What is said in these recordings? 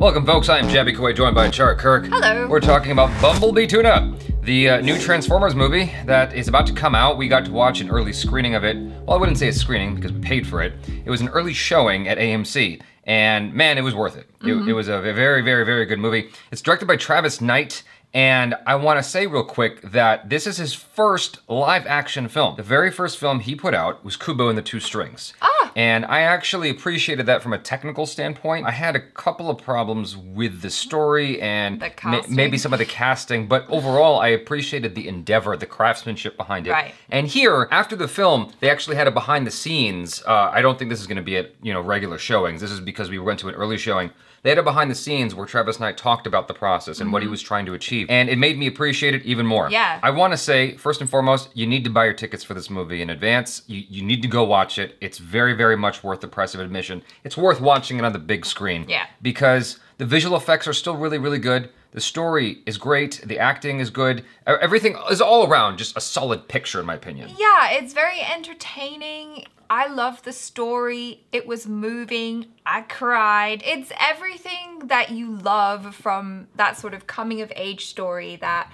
Welcome folks, I am Jaby Koay, joined by ACHARA KIRK. Hello. We're talking about Bumblebee Tune-Up, the new Transformers movie that is about to come out. We got to watch an early screening of it. Well, I wouldn't say a screening because we paid for it. It was an early showing at AMC, and man, it was worth it. It was a very, very, very good movie. It's directed by Travis Knight, and I want to say real quick that this is his first live action film. The very first film he put out was Kubo and the Two Strings. And I actually appreciated that from a technical standpoint. I had a couple of problems with the story and maybe some of the casting, but overall I appreciated the endeavor, the craftsmanship behind it. Right. And here, after the film, they actually had a behind the scenes. I don't think this is gonna be at regular showings. This is because we went to an early showing. They had a behind the scenes where Travis Knight talked about the process and what he was trying to achieve. And it made me appreciate it even more. Yeah. I wanna say, first and foremost, you need to buy your tickets for this movie in advance. You need to go watch it. It's very, very much worth the price of admission. It's worth watching it on the big screen. Yeah. Because the visual effects are still really, really good. The story is great. The acting is good. Everything is all around just a solid picture, in my opinion. Yeah, it's very entertaining. I love the story. It was moving. I cried. It's everything that you love from that sort of coming of age story that,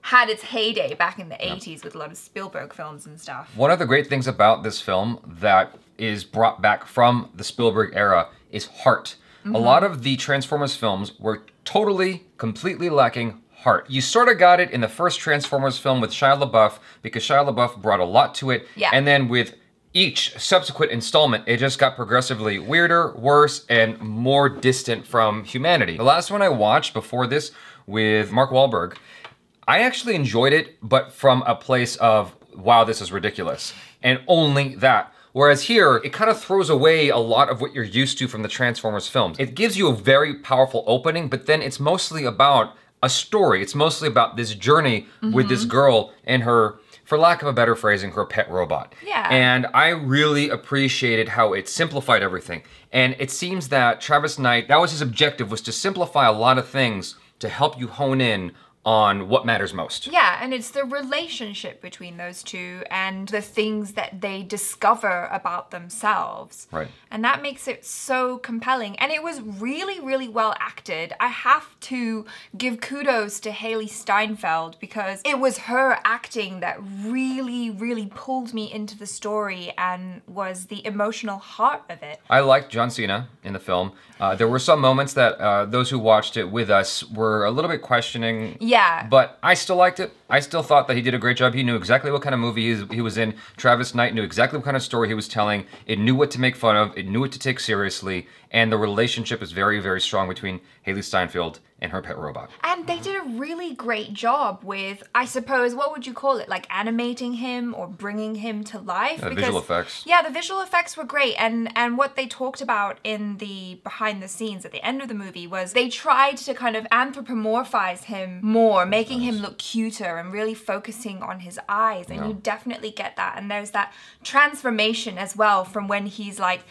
had its heyday back in the 80s with a lot of Spielberg films and stuff. One of the great things about this film that is brought back from the Spielberg era is heart. A lot of the Transformers films were completely lacking heart. You sort of got it in the first Transformers film with Shia LaBeouf because Shia LaBeouf brought a lot to it. Yeah. And then with each subsequent installment, it just got progressively weirder, worse, and more distant from humanity. The last one I watched before this with Mark Wahlberg, I actually enjoyed it, but from a place of, wow, this is ridiculous. And only that. Whereas here, it kind of throws away a lot of what you're used to from the Transformers films. It gives you a very powerful opening, but then it's mostly about a story. It's mostly about this journey with this girl and her, for lack of a better phrasing, her pet robot. Yeah. And I really appreciated how it simplified everything. And it seems that Travis Knight, that was his objective, was to simplify a lot of things to help you hone in on what matters most. Yeah, and it's the relationship between those two and the things that they discover about themselves. Right. And that makes it so compelling. And it was really, really well acted. I have to give kudos to Hailee Steinfeld because it was her acting that really, really pulled me into the story and was the emotional heart of it. I liked John Cena in the film. There were some moments that those who watched it with us were a little bit questioning. Yeah. But I still liked it. I still thought that he did a great job. He knew exactly what kind of movie he was in. Travis Knight knew exactly what kind of story he was telling. It knew what to make fun of. It knew what to take seriously. And the relationship is very, very strong between Hailee Steinfeld and her pet robot. And they did a really great job with, I suppose, what would you call it? Like animating him or bringing him to life? The visual effects. Yeah, the visual effects were great. And what they talked about in the behind the scenes at the end of the movie was they tried to kind of anthropomorphize him more, making him look cuter and really focusing on his eyes. And you definitely get that. And there's that transformation as well from when he's like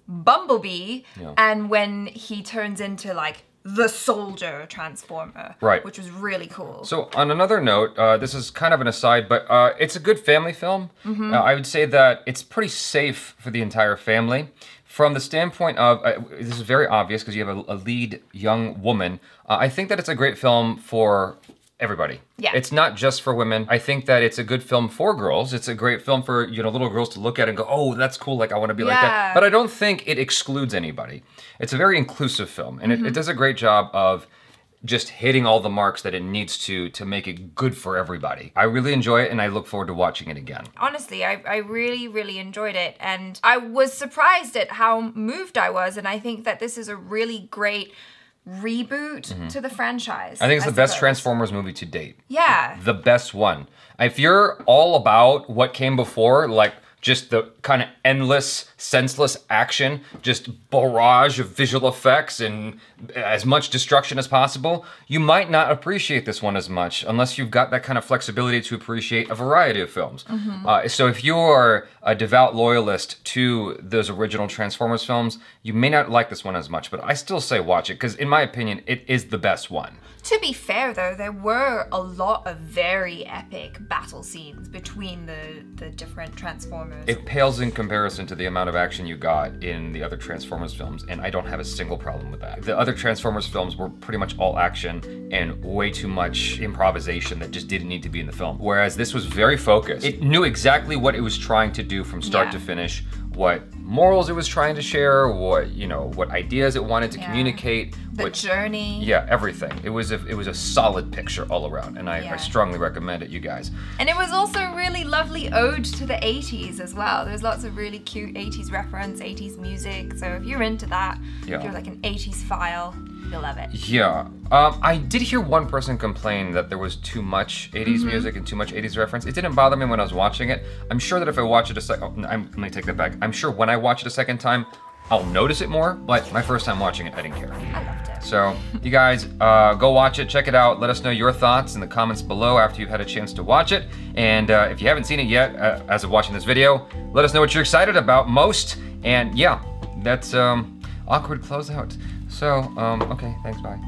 Bumblebee and when he turns into like the soldier transformer, right? Which was really cool. So on another note, this is kind of an aside, but it's a good family film. I would say that it's pretty safe for the entire family. From the standpoint of, this is very obvious because you have a lead young woman. I think that it's a great film for everybody. Yeah. It's not just for women. I think that it's a good film for girls. It's a great film for, little girls to look at and go, oh, that's cool, like I want to be like that. But I don't think it excludes anybody. It's a very inclusive film, and it does a great job of just hitting all the marks that it needs to make it good for everybody. I really enjoy it, and I look forward to watching it again. Honestly, I really, really enjoyed it, and I was surprised at how moved I was, and I think that this is a really great reboot to the franchise. I think it's the best Transformers movie to date. Yeah. The best one. If you're all about what came before, like just the kind of endless, senseless action, just barrage of visual effects and as much destruction as possible, you might not appreciate this one as much unless you've got that kind of flexibility to appreciate a variety of films. So if you're a devout loyalist to those original Transformers films, you may not like this one as much, but I still say watch it because in my opinion, it is the best one. To be fair though, there were a lot of very epic battle scenes between the different Transformers Transformers. It pales in comparison to the amount of action you got in the other Transformers films, and I don't have a single problem with that. The other Transformers films were pretty much all action and way too much improvisation that just didn't need to be in the film. Whereas this was very focused. It knew exactly what it was trying to do from start to finish, what morals it was trying to share, what, you know, what ideas it wanted to communicate. The journey. Yeah, everything. It was a solid picture all around, and I strongly recommend it, you guys. And it was also a really lovely ode to the 80s as well. There's lots of really cute 80s reference, 80s music. So if you're into that, if you're like an 80s file, you'll love it. Yeah. I did hear one person complain that there was too much 80s music and too much 80s reference. It didn't bother me when I was watching it. I'm sure that if I watch it let me take that back. I'm sure when I watch it a second time, I'll notice it more, but my first time watching it, I didn't care. I loved it. So, you guys, go watch it, check it out. Let us know your thoughts in the comments below after you've had a chance to watch it. And if you haven't seen it yet, as of watching this video, let us know what you're excited about most. And yeah, that's awkward closeout. So, okay, thanks, bye.